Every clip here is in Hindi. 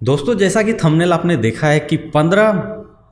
दोस्तों जैसा कि थंबनेल आपने देखा है कि 15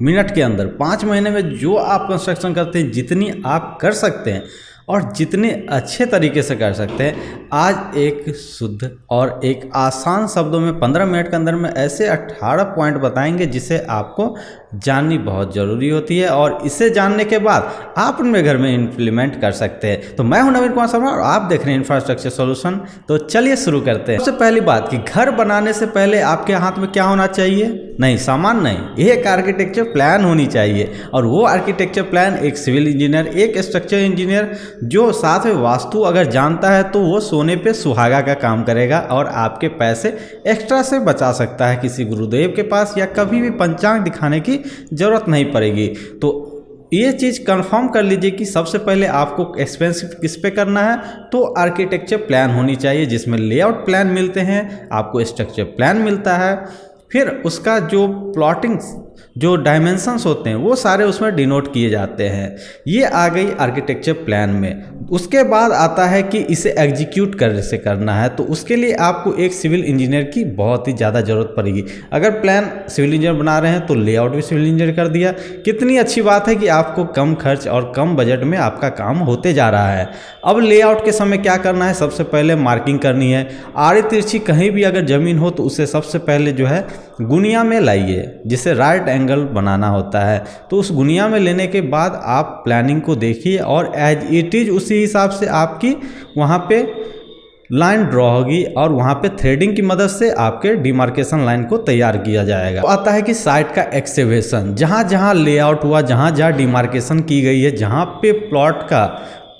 मिनट के अंदर 5 महीने में जो आप कंस्ट्रक्शन करते हैं, जितनी आप कर सकते हैं और जितने अच्छे तरीके से कर सकते हैं, आज एक शुद्ध और एक आसान शब्दों में 15 मिनट के अंदर में ऐसे 18 पॉइंट बताएंगे जिसे आपको जाननी बहुत ज़रूरी होती है और इसे जानने के बाद आप अपने घर में इम्प्लीमेंट कर सकते हैं। तो मैं हूं नवीन कुमार शर्मा और आप देख रहे हैं इंफ्रास्ट्रक्चर सॉल्यूशन। तो चलिए शुरू करते हैं। सबसे पहली बात कि घर बनाने से पहले आपके हाथ में क्या होना चाहिए? नहीं, सामान नहीं, एक आर्किटेक्चर प्लान होनी चाहिए। और वो आर्किटेक्चर प्लान एक सिविल इंजीनियर, एक स्ट्रक्चर इंजीनियर जो साथ में वास्तु अगर जानता है तो वो सोने पे सुहागा का काम करेगा और आपके पैसे एक्स्ट्रा से बचा सकता है। किसी गुरुदेव के पास या कभी भी पंचांग दिखाने की जरूरत नहीं पड़ेगी। तो ये चीज़ कंफर्म कर लीजिए कि सबसे पहले आपको एक्सपेंसिव किस पे करना है। तो आर्किटेक्चर प्लान होनी चाहिए जिसमें लेआउट प्लान मिलते हैं, आपको स्ट्रक्चर प्लान मिलता है, फिर उसका जो प्लॉटिंग जो डायमेंशंस होते हैं वो सारे उसमें डिनोट किए जाते हैं। ये आ गई आर्किटेक्चर प्लान में। उसके बाद आता है कि इसे एग्जीक्यूट कैसे करना है। तो उसके लिए आपको एक सिविल इंजीनियर की बहुत ही ज़्यादा ज़रूरत पड़ेगी। अगर प्लान सिविल इंजीनियर बना रहे हैं तो लेआउट भी सिविल इंजीनियर कर दिया। कितनी अच्छी बात है कि आपको कम खर्च और कम बजट में आपका काम होते जा रहा है। अब लेआउट के समय क्या करना है? सबसे पहले मार्किंग करनी है। आड़ी तिरछी कहीं भी अगर ज़मीन हो तो उसे सबसे पहले जो है गुनिया में लाइए, जिसे राइट एंगल बनाना होता है। तो उस गुनिया में लेने के बाद आप प्लानिंग को देखिए और एज इट इज़ उसी हिसाब से आपकी वहाँ पे लाइन ड्रॉ होगी और वहाँ पे थ्रेडिंग की मदद से आपके डिमार्केशन लाइन को तैयार किया जाएगा। तो आता है कि साइट का एक्सकेवेशन, जहाँ जहाँ लेआउट हुआ, जहाँ जहाँ डिमार्केशन की गई है, जहाँ पे प्लॉट का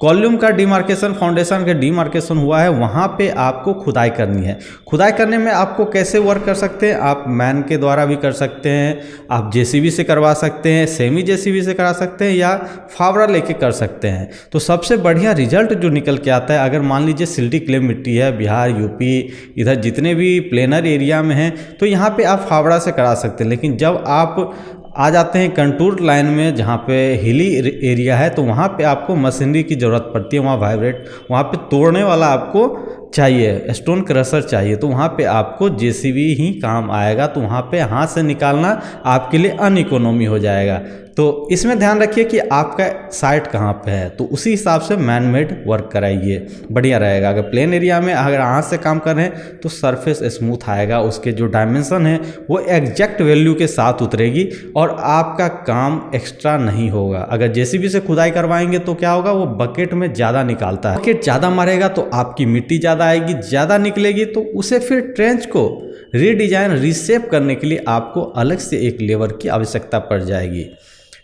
कॉलम का डिमार्केशन, फाउंडेशन का डिमार्केशन हुआ है, वहाँ पे आपको खुदाई करनी है। खुदाई करने में आपको कैसे वर्क कर सकते हैं? आप मैन के द्वारा भी कर सकते हैं, आप जेसीबी से करवा सकते हैं, सेमी जेसीबी से करा सकते हैं या फावड़ा लेके कर सकते हैं। तो सबसे बढ़िया रिजल्ट जो निकल के आता है, अगर मान लीजिए सिल्टी क्ले मिट्टी है, बिहार, यूपी, इधर जितने भी प्लेनर एरिया में हैं, तो यहाँ पर आप फावड़ा से करा सकते हैं। लेकिन जब आप आ जाते हैं कंटूर लाइन में, जहाँ पे हिली एरिया है, तो वहाँ पे आपको मशीनरी की ज़रूरत पड़ती है। वहाँ वाइब्रेट, वहाँ पे तोड़ने वाला आपको चाहिए, स्टोन क्रशर चाहिए। तो वहाँ पे आपको जेसीबी ही काम आएगा। तो वहाँ पे हाथ से निकालना आपके लिए अनइकोनॉमी हो जाएगा। तो इसमें ध्यान रखिए कि आपका साइट कहाँ पे है, तो उसी हिसाब से मैन मेड वर्क कराइए, बढ़िया रहेगा। अगर प्लेन एरिया में अगर हाथ से काम कर रहे हैं तो सरफेस स्मूथ आएगा, उसके जो डायमेंशन है वो एग्जैक्ट वैल्यू के साथ उतरेगी और आपका काम एक्स्ट्रा नहीं होगा। अगर जेसीबी से खुदाई करवाएंगे तो क्या होगा, वो बकेट में ज़्यादा निकालता है। बकेट ज़्यादा मारेगा तो आपकी मिट्टी ज़्यादा आएगी, ज़्यादा निकलेगी, तो उसे फिर ट्रेंच को रीडिजाइन, रीशेप करने के लिए आपको अलग से एक लेबर की आवश्यकता पड़ जाएगी।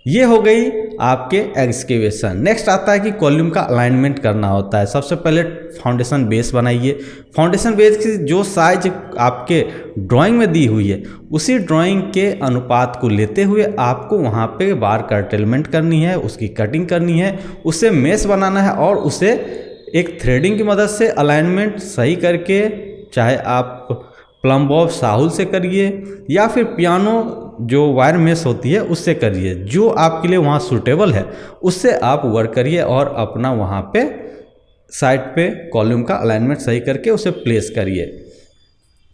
ये हो गई आपके एक्सकेवेशन। नेक्स्ट आता है कि कॉलम का अलाइनमेंट करना होता है। सबसे पहले फाउंडेशन बेस बनाइए। फाउंडेशन बेस की जो साइज आपके ड्राइंग में दी हुई है, उसी ड्राइंग के अनुपात को लेते हुए आपको वहाँ पे बार कर्टेलमेंट करनी है, उसकी कटिंग करनी है, उसे मेस बनाना है और उसे एक थ्रेडिंग की मदद से अलाइनमेंट सही करके, चाहे आप प्लम बॉब साहुल से करिए या फिर पियानो जो वायर मेस होती है उससे करिए, जो आपके लिए वहाँ सूटेबल है उससे आप वर्क करिए और अपना वहाँ पे साइड पे कॉलम का अलाइनमेंट सही करके उसे प्लेस करिए।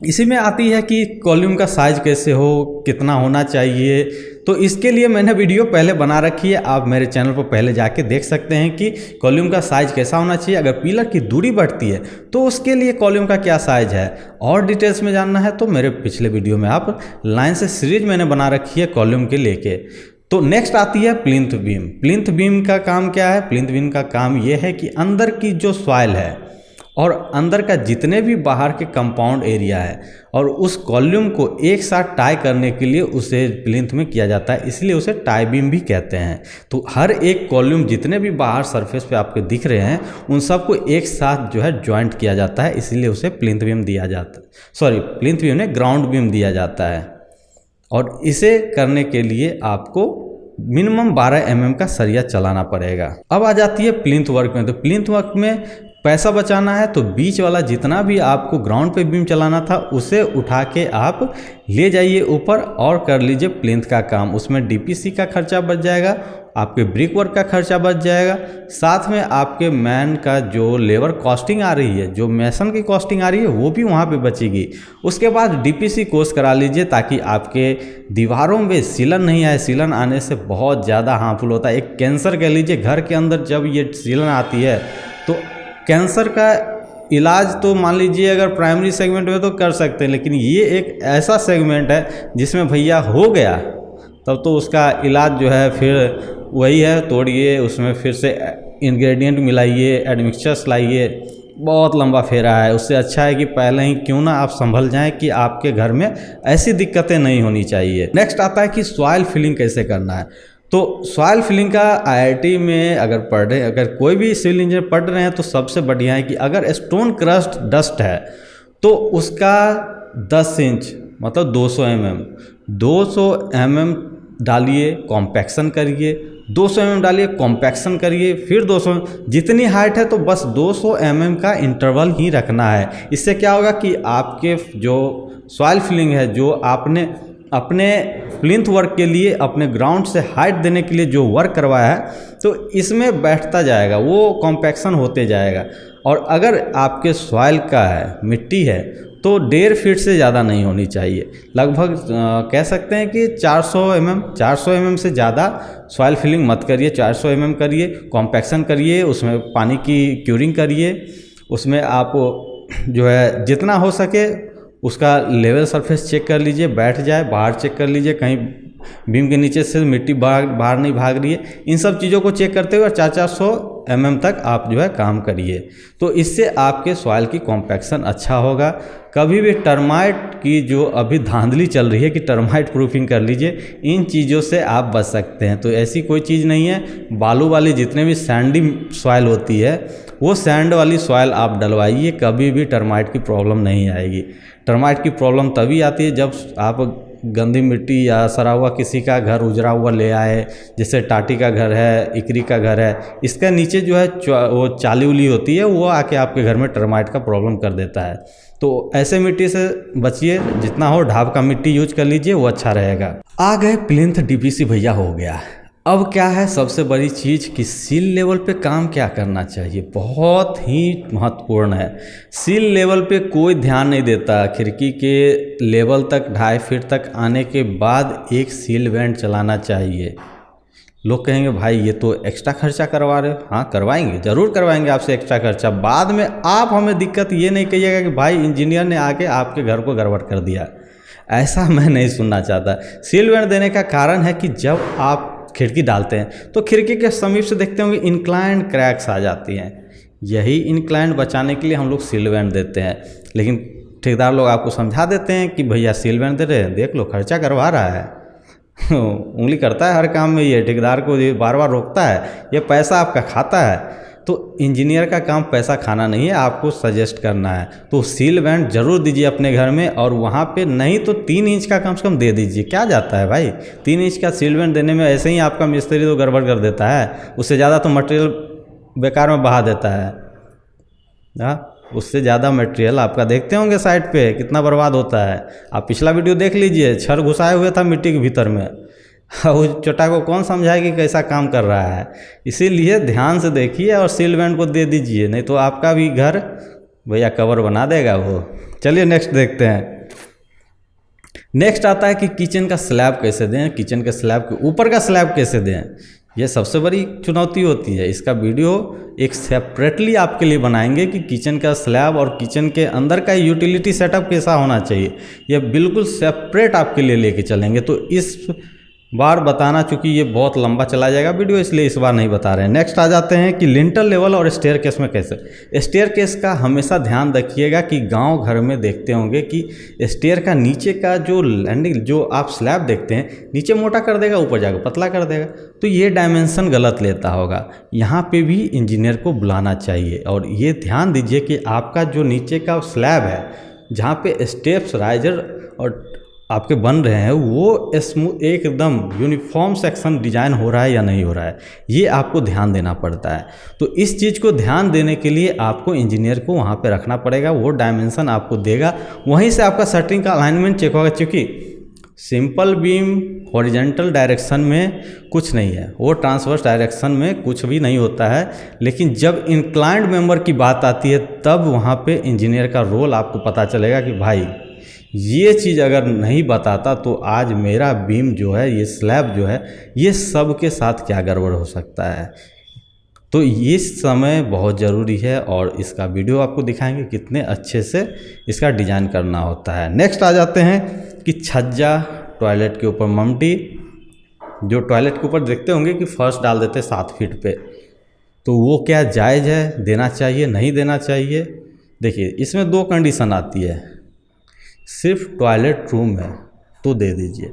इसी में आती है कि कॉलम का साइज कैसे हो, कितना होना चाहिए। तो इसके लिए मैंने वीडियो पहले बना रखी है, आप मेरे चैनल पर पहले जाके देख सकते हैं कि कॉलम का साइज कैसा होना चाहिए। अगर पिलर की दूरी बढ़ती है तो उसके लिए कॉलम का क्या साइज है और डिटेल्स में जानना है तो मेरे पिछले वीडियो में आप लाइन से सीरीज मैंने बना रखी है कॉलम के लेके। तो नेक्स्ट आती है प्लिंथ बीम। प्लिंथ बीम का काम क्या है? प्लिंथ बीम का काम ये है कि अंदर की जो सॉइल है और अंदर का जितने भी बाहर के कंपाउंड एरिया है और उस कॉलम को एक साथ टाई करने के लिए उसे प्लिंथ में किया जाता है, इसलिए उसे टाई बीम भी कहते हैं। तो हर एक कॉलम जितने भी बाहर सरफेस पे आपके दिख रहे हैं उन सबको एक साथ जो है ज्वाइंट किया जाता है, इसलिए उसे प्लिंथ बीम दिया जाता है। सॉरी, प्लिंथ बीम ने ग्राउंड बीम दिया जाता है। और इसे करने के लिए आपको मिनिमम 12 mm का सरिया चलाना पड़ेगा। अब आ जाती है प्लिंथ वर्क में। तो प्लिंथ वर्क में पैसा बचाना है तो बीच वाला जितना भी आपको ग्राउंड पे बीम चलाना था उसे उठा के आप ले जाइए ऊपर और कर लीजिए प्लिंथ का काम। उसमें डीपीसी का खर्चा बच जाएगा, आपके ब्रिक वर्क का खर्चा बच जाएगा, साथ में आपके मैन का जो लेबर कॉस्टिंग आ रही है, जो मैसन की कॉस्टिंग आ रही है वो भी वहाँ पे बचेगी। उसके बाद डीपीसी कोर्स करा लीजिए ताकि आपके दीवारों में सीलन नहीं आए। सीलन आने से बहुत ज़्यादा हार्मफुल होता है, एक कैंसर कह लीजिए। घर के अंदर जब ये सीलन आती है तो कैंसर का इलाज तो मान लीजिए अगर प्राइमरी सेगमेंट में तो कर सकते हैं, लेकिन ये एक ऐसा सेगमेंट है जिसमें भैया हो गया तब तो उसका इलाज जो है फिर वही है, तोड़िए उसमें फिर से इंग्रेडिएंट मिलाइए, एडमिक्सचर्स लाइए, बहुत लंबा फेरा है। उससे अच्छा है कि पहले ही क्यों ना आप संभल जाएं कि आपके घर में ऐसी दिक्कतें नहीं होनी चाहिए। नेक्स्ट आता है कि सॉइल फिलिंग कैसे करना है। तो सॉइल फिलिंग का आईआईटी में अगर कोई भी सिविल इंजीनियर पढ़ रहे हैं तो सबसे बढ़िया है कि अगर स्टोन क्रस्ट डस्ट है तो उसका 10 इंच मतलब 200 mm डालिए, कॉम्पैक्शन करिए, 200 mm डालिए, कॉम्पैक्शन करिए, फिर 200 जितनी हाइट है तो बस 200 mm का इंटरवल ही रखना है। इससे क्या होगा कि आपके जो सॉइल फिलिंग है, जो आपने अपने प्लिंथ वर्क के लिए अपने ग्राउंड से हाइट देने के लिए जो वर्क करवाया है तो इसमें बैठता जाएगा, वो कॉम्पैक्शन होते जाएगा। और अगर आपके सॉइल का है, मिट्टी है, तो 1.5 फीट से ज़्यादा नहीं होनी चाहिए। लगभग कह सकते हैं कि 400 mm से ज़्यादा सॉइल फिलिंग मत करिए। 400 mm करिए, कॉम्पैक्शन करिए, उसमें पानी की क्यूरिंग करिए, उसमें आप जो है जितना हो सके उसका लेवल सरफेस चेक कर लीजिए, बैठ जाए, बाहर चेक कर लीजिए कहीं बीम के नीचे से मिट्टी बाहर नहीं भाग रही है। इन सब चीज़ों को चेक करते हुए 400 mm तक आप जो है काम करिए, तो इससे आपके सॉइल की कॉम्पैक्शन अच्छा होगा। कभी भी टर्माइट की जो अभी धांधली चल रही है कि टर्माइट प्रूफिंग कर लीजिए, इन चीज़ों से आप बच सकते हैं। तो ऐसी कोई चीज़ नहीं है। बालू वाली जितने भी सैंडी सॉइल होती है वो सैंड वाली सॉइल आप डलवाइए, कभी भी टर्माइट की प्रॉब्लम नहीं आएगी। टर्माइट की प्रॉब्लम तभी आती है जब आप गंदी मिट्टी या सड़ा हुआ किसी का घर उजरा हुआ ले आए, जैसे टाटी का घर है, इकरी का घर है, इसका नीचे जो है वो चाली उली होती है, वो आके आपके घर में टर्माइट का प्रॉब्लम कर देता है। तो ऐसे मिट्टी से बचिए, जितना हो ढाब का मिट्टी यूज कर लीजिए, वो अच्छा रहेगा। आ गए प्लिंथ डीपीसी भैया हो गया। अब क्या है सबसे बड़ी चीज़ कि सील लेवल पे काम क्या करना चाहिए, बहुत ही महत्वपूर्ण है। सील लेवल पे कोई ध्यान नहीं देता। खिड़की के लेवल तक 2.5 फीट तक आने के बाद एक सील वेंट चलाना चाहिए। लोग कहेंगे भाई ये तो एक्स्ट्रा खर्चा करवा रहे हो। हाँ करवाएंगे, ज़रूर करवाएंगे आपसे एक्स्ट्रा खर्चा। बाद में आप हमें दिक्कत ये नहीं कहिएगा कि भाई इंजीनियर ने आके आपके घर को गड़बड़ कर दिया। ऐसा मैं नहीं सुनना चाहता। सील वेंट देने का कारण है कि जब आप खिड़की डालते हैं तो खिड़की के समीप से देखते होंगे इंक्लाइंड क्रैक्स आ जाती हैं। यही इंक्लाइंड बचाने के लिए हम लोग सील वेंट देते हैं। लेकिन ठेकेदार लोग आपको समझा देते हैं कि भैया सील वेंट दे रहे हैं, देख लो खर्चा करवा रहा है। उंगली करता है हर काम में, ये ठेकेदार को बार बार रोकता है, ये पैसा आपका खाता है। तो इंजीनियर का काम पैसा खाना नहीं है, आपको सजेस्ट करना है। तो सील वेंट जरूर दीजिए अपने घर में, और वहाँ पे नहीं तो 3 इंच का कम से कम दे दीजिए। क्या जाता है भाई, 3 इंच का सील वेंट देने में ऐसे ही आपका मिस्त्री तो गड़बड़ कर देता है, उससे ज़्यादा तो मटेरियल बेकार में बहा देता है। उससे ज़्यादा मटेरियल आपका देखते होंगे साइड पे कितना बर्बाद होता है। आप पिछला वीडियो देख लीजिए, छड़ घुसाए हुए था मिट्टी के भीतर में। उस छोटा को कौन समझाए कि कैसा काम कर रहा है। इसीलिए ध्यान से देखिए और सील वेंट को दे दीजिए, नहीं तो आपका भी घर भैया कवर बना देगा वो। चलिए नेक्स्ट देखते हैं। नेक्स्ट आता है कि किचन का स्लैब कैसे दें, किचन के स्लैब के ऊपर का स्लैब कैसे दें। ये सबसे बड़ी चुनौती होती है। इसका वीडियो एक सेपरेटली आपके लिए बनाएंगे कि किचन का स्लैब और किचन के अंदर का यूटिलिटी सेटअप कैसा होना चाहिए, ये बिल्कुल सेपरेट आपके लिए लेके चलेंगे। तो इस बार बताना, चूँकि ये बहुत लंबा चला जाएगा वीडियो, इसलिए इस बार नहीं बता रहे हैं। नेक्स्ट आ जाते हैं कि लिंटर लेवल और स्टेयर केस में कैसे। स्टेयर केस का हमेशा ध्यान रखिएगा कि गांव घर में देखते होंगे कि स्टेयर का नीचे का जो लैंडिंग, जो आप स्लैब देखते हैं, नीचे मोटा कर देगा, ऊपर जाकर पतला कर देगा, तो ये डायमेंशन गलत लेता होगा। यहाँ पे भी इंजीनियर को बुलाना चाहिए। और ये ध्यान दीजिए कि आपका जो नीचे का स्लैब है, जहाँ पे स्टेप्स, राइजर और आपके बन रहे हैं वो एकदम यूनिफॉर्म सेक्शन डिजाइन हो रहा है या नहीं हो रहा है, ये आपको ध्यान देना पड़ता है। तो इस चीज़ को ध्यान देने के लिए आपको इंजीनियर को वहाँ पे रखना पड़ेगा, वो डायमेंशन आपको देगा, वहीं से आपका शटरिंग का अलाइनमेंट चेक होगा। क्योंकि सिंपल बीम हॉरिजेंटल डायरेक्शन में कुछ नहीं है, वो ट्रांसवर्स डायरेक्शन में कुछ भी नहीं होता है, लेकिन जब इंक्लाइंड मेंबर की बात आती है तब वहाँ पे इंजीनियर का रोल आपको पता चलेगा कि भाई ये चीज़ अगर नहीं बताता तो आज मेरा बीम जो है, ये स्लैब जो है, ये सब के साथ क्या गड़बड़ हो सकता है। तो इस समय बहुत ज़रूरी है और इसका वीडियो आपको दिखाएंगे कितने अच्छे से इसका डिज़ाइन करना होता है। नेक्स्ट आ जाते हैं कि छज्जा टॉयलेट के ऊपर ममटी, जो टॉयलेट के ऊपर देखते होंगे कि फर्श डाल देते 7 फीट पे, तो वो क्या जायज़ है, देना चाहिए नहीं देना चाहिए। देखिए इसमें 2 कंडीशन आती है, सिर्फ टॉयलेट रूम है तो दे दीजिए,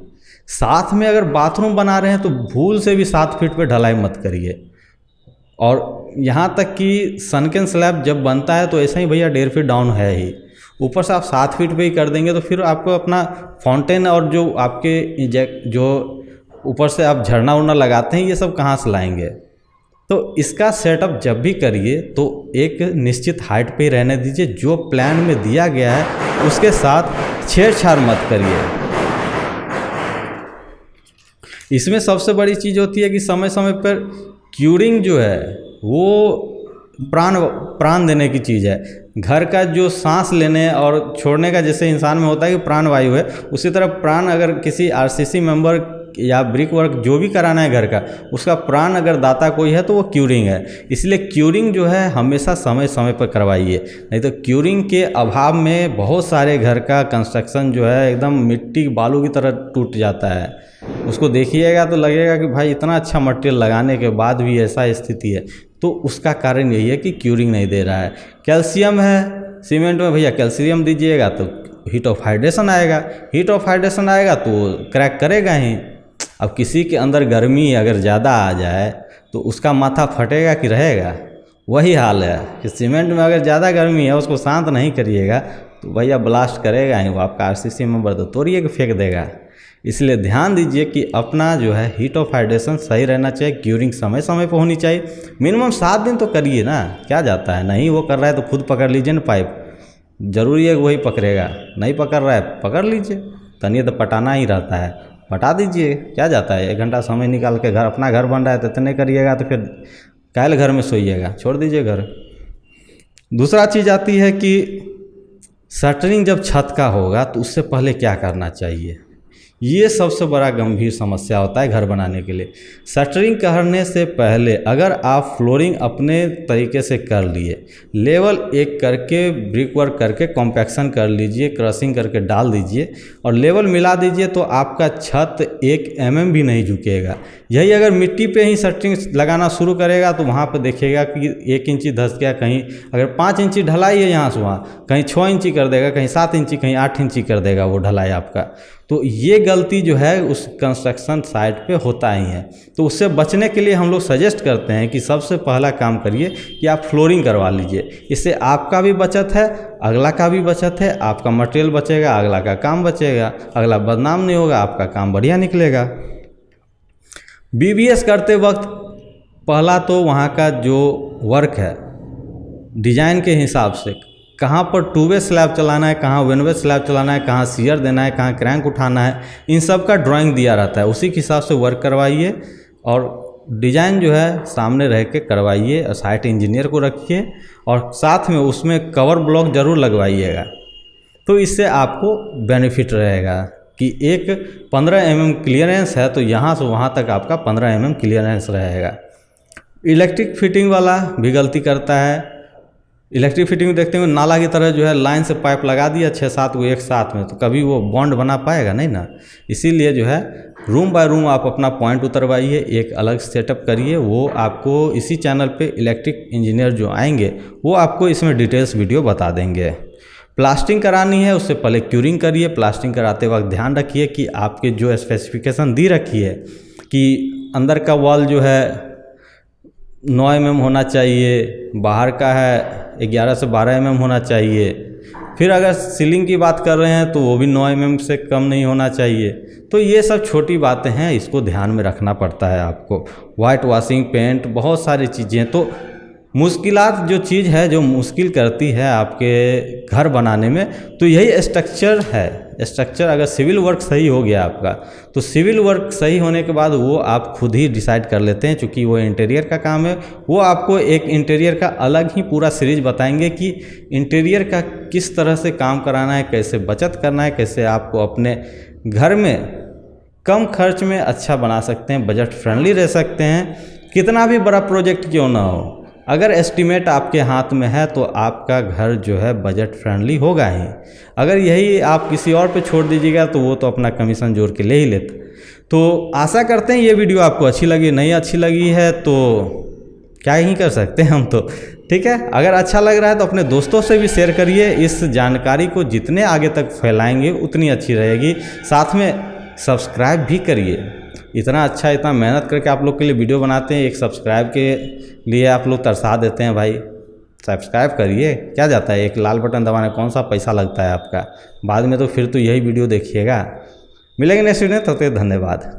साथ में अगर बाथरूम बना रहे हैं तो भूल से भी 7 फीट पे ढलाई मत करिए। और यहाँ तक कि सनकेन स्लैब जब बनता है तो ऐसा ही भैया 1.5 फीट डाउन है ही, ऊपर से आप 7 फीट पे ही कर देंगे तो फिर आपको अपना फाउंटेन और जो आपके जो ऊपर से आप झरना उड़ना लगाते हैं ये सब कहाँ से लाएंगे। तो इसका सेटअप जब भी करिए तो एक निश्चित हाइट पे ही रहने दीजिए, जो प्लान में दिया गया है उसके साथ छेड़छाड़ मत करिए। इसमें सबसे बड़ी चीज़ होती है कि समय समय पर क्यूरिंग जो है वो प्राण देने की चीज़ है। घर का जो सांस लेने और छोड़ने का जैसे इंसान में होता है कि प्राण वायु है, उसी तरह प्राण अगर किसी आरसीसी मेंबर या ब्रिक वर्क जो भी कराना है घर का, उसका प्राण अगर दाता कोई है तो वो क्यूरिंग है। इसलिए क्यूरिंग जो है हमेशा समय समय पर करवाइए, नहीं तो क्यूरिंग के अभाव में बहुत सारे घर का कंस्ट्रक्शन जो है एकदम मिट्टी बालू की तरह टूट जाता है। उसको देखिएगा तो लगेगा कि भाई इतना अच्छा मटेरियल लगाने के बाद भी ऐसा स्थिति है, तो उसका कारण यही है कि क्यूरिंग नहीं दे रहा है। कैल्शियम है सीमेंट में, भैया कैल्शियम दीजिएगा तो हीट ऑफ हाइड्रेशन आएगा, हीट ऑफ हाइड्रेशन आएगा तो क्रैक करेगा ही। अब किसी के अंदर गर्मी अगर ज़्यादा आ जाए तो उसका माथा फटेगा कि रहेगा, वही हाल है कि सीमेंट में अगर ज़्यादा गर्मी है उसको शांत नहीं करिएगा तो भैया ब्लास्ट करेगा ही, वो आपका आरसीसी मेंबर तो तोड़िए के फेंक देगा। इसलिए ध्यान दीजिए कि अपना जो है हीट ऑफ हाइड्रेशन सही रहना चाहिए, क्यूरिंग समय समय पर होनी चाहिए। मिनिमम 7 दिन तो करिए ना, क्या जाता है, नहीं वो कर रहा है तो खुद पकड़ लीजिए ना पाइप, जरूरी है कि वही पकड़ेगा, नहीं पकड़ रहा है पकड़ लीजिए, तनिए तो पटाना ही रहता है, पटा दीजिए, क्या जाता है। 1 घंटा समय निकाल के घर, अपना घर बन रहा है तो इतने करिएगा तो फिर कायल घर में सोइएगा, छोड़ दीजिए घर। दूसरा चीज़ आती है कि शटरिंग जब छत का होगा तो उससे पहले क्या करना चाहिए, ये सबसे बड़ा गंभीर समस्या होता है घर बनाने के लिए। शटरिंग करने से पहले अगर आप फ्लोरिंग अपने तरीके से कर लिए, लेवल 1 करके ब्रिक वर्क करके कॉम्पैक्शन कर लीजिए, क्रशिंग करके डाल दीजिए और लेवल मिला दीजिए, तो आपका छत 1 mm भी नहीं झुकेगा। यही अगर मिट्टी पे ही शटरिंग लगाना शुरू करेगा तो वहाँ पे देखिएगा कि 1 इंची धस गया, कहीं अगर 5 इंची ढलाई है यहाँ से वहाँ, कहीं 6 इंची कर देगा, कहीं 7 इंची, कहीं 8 इंची कर देगा वो ढलाई आपका। तो ये गलती जो है उस कंस्ट्रक्शन साइट पे होता ही है। तो उससे बचने के लिए हम लोग सजेस्ट करते हैं कि सबसे पहला काम करिए कि आप फ्लोरिंग करवा लीजिए, इससे आपका भी बचत है, अगला का भी बचत है, आपका मटेरियल बचेगा, अगला का काम बचेगा, अगला बदनाम नहीं होगा, आपका काम बढ़िया निकलेगा। बीबीएस करते वक्त पहला तो वहाँ का जो वर्क है डिजाइन के हिसाब से, कहाँ पर 2 वे स्लैब चलाना है, कहाँ 1 वे स्लैब चलाना है, कहाँ शियर देना है, कहाँ क्रैंक उठाना है, इन सब का ड्राइंग दिया रहता है, उसी के हिसाब से वर्क करवाइए और डिज़ाइन जो है सामने रह के करवाइए और साइट इंजीनियर को रखिए और साथ में उसमें कवर ब्लॉक ज़रूर लगवाइएगा। तो इससे आपको बेनिफिट रहेगा कि एक 15 mm क्लियरेंस है तो यहाँ से वहाँ तक आपका 15 mm क्लियरेंस रहेगा। इलेक्ट्रिक फिटिंग वाला भी गलती करता है। इलेक्ट्रिक फिटिंग देखते हुए नाला की तरह जो है लाइन से पाइप लगा दिया 6-7 को एक साथ में, तो कभी वो बॉन्ड बना पाएगा नहीं ना। इसीलिए जो है रूम बाय रूम आप अपना पॉइंट उतरवाइए, एक अलग सेटअप करिए। वो आपको इसी चैनल पे इलेक्ट्रिक इंजीनियर जो आएंगे वो आपको इसमें डिटेल्स वीडियो बता देंगे। प्लास्टिंग करानी है उससे पहले क्यूरिंग करिए। प्लास्टिंग कराते वक्त ध्यान रखिए कि आपके जो स्पेसिफिकेशन दी रखी है कि अंदर का वॉल जो है 9 mm होना चाहिए, बाहर का है 11 से 12 mm होना चाहिए, फिर अगर सीलिंग की बात कर रहे हैं तो वो भी 9 mm से कम नहीं होना चाहिए। तो ये सब छोटी बातें हैं, इसको ध्यान में रखना पड़ता है आपको। वाइट वॉशिंग, पेंट, बहुत सारी चीज़ें। तो मुश्किलात जो चीज़ है, जो मुश्किल करती है आपके घर बनाने में, तो यही स्ट्रक्चर है। स्ट्रक्चर अगर सिविल वर्क सही हो गया आपका, तो सिविल वर्क सही होने के बाद वो आप खुद ही डिसाइड कर लेते हैं, क्योंकि वो इंटीरियर का काम है। वो आपको एक इंटीरियर का अलग ही पूरा सीरीज बताएंगे कि इंटीरियर का किस तरह से काम कराना है, कैसे बचत करना है, कैसे आपको अपने घर में कम खर्च में अच्छा बना सकते हैं, बजट फ्रेंडली रह सकते हैं। कितना भी बड़ा प्रोजेक्ट क्यों ना हो, अगर एस्टीमेट आपके हाथ में है तो आपका घर जो है बजट फ्रेंडली होगा ही। अगर यही आप किसी और पे छोड़ दीजिएगा तो वो तो अपना कमीशन जोड़ के ले ही लेता। तो आशा करते हैं ये वीडियो आपको अच्छी लगी। नहीं अच्छी लगी है तो क्या ही कर सकते हैं हम तो, ठीक है। अगर अच्छा लग रहा है तो अपने दोस्तों से भी शेयर करिए। इस जानकारी को जितने आगे तक फैलाएंगे उतनी अच्छी रहेगी। साथ में सब्सक्राइब भी करिए। इतना अच्छा, इतना मेहनत करके आप लोग के लिए वीडियो बनाते हैं, एक सब्सक्राइब के लिए आप लोग तरसा देते हैं भाई। सब्सक्राइब करिए, क्या जाता है, एक लाल बटन दबाने कौन सा पैसा लगता है आपका। बाद में तो फिर तो यही वीडियो देखिएगा। मिलेंगे नेक्स्ट वीडियो, तब तक धन्यवाद।